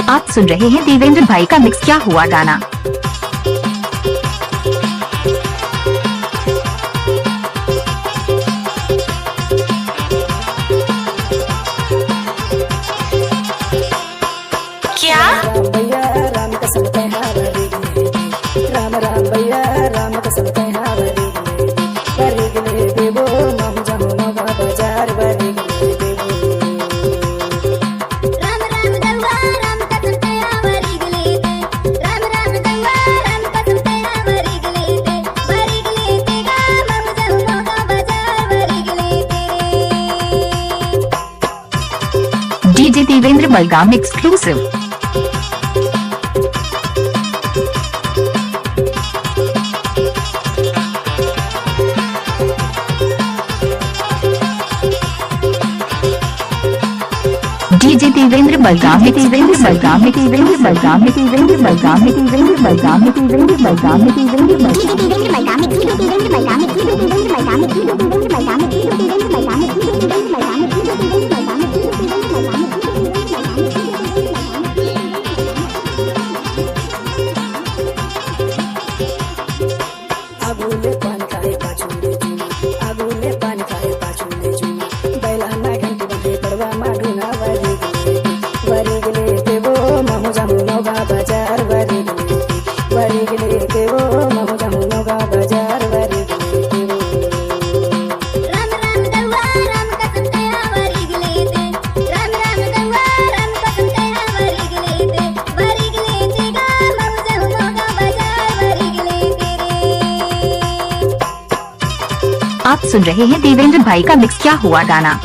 आप सुन रहे हैं देवेंद्र भाई का मिक्स क्या हुआ गाना। क्या भैया राम कसम राम राम भैया राम कसम देवो मम जमुना बाजार बरी देवो राम राम दवा राम कसम तेरा वरी गले राम राम दवा राम कसम तेरा वरी गले गा मम जमुना बाजार वरी गले DJ Devendra Balgam exclusive. DJ Devendra Balgam Devendra Balgam Devendra Balgam Devendra Balgam Devendra Balgam Devendra Balgam Devendra आगुले पान खाए पाछुले जुना आगुले पान खाए पाछुले जुना बैला ना घंटी बंदे पड़वा माडूना वरी गले देवो मम जमुना बाजार वरी गले देवो मम जमुना बाजार वरी गले देवो राम राम दवा राम कसम तेरा वरी गले राम राम दवा राम कसम तेरा वरी गले गा मम जमुना बाजार वरी गले आप सुन रहे हैं देवेंद्र भाई का मिक्स क्या हुआ गाना।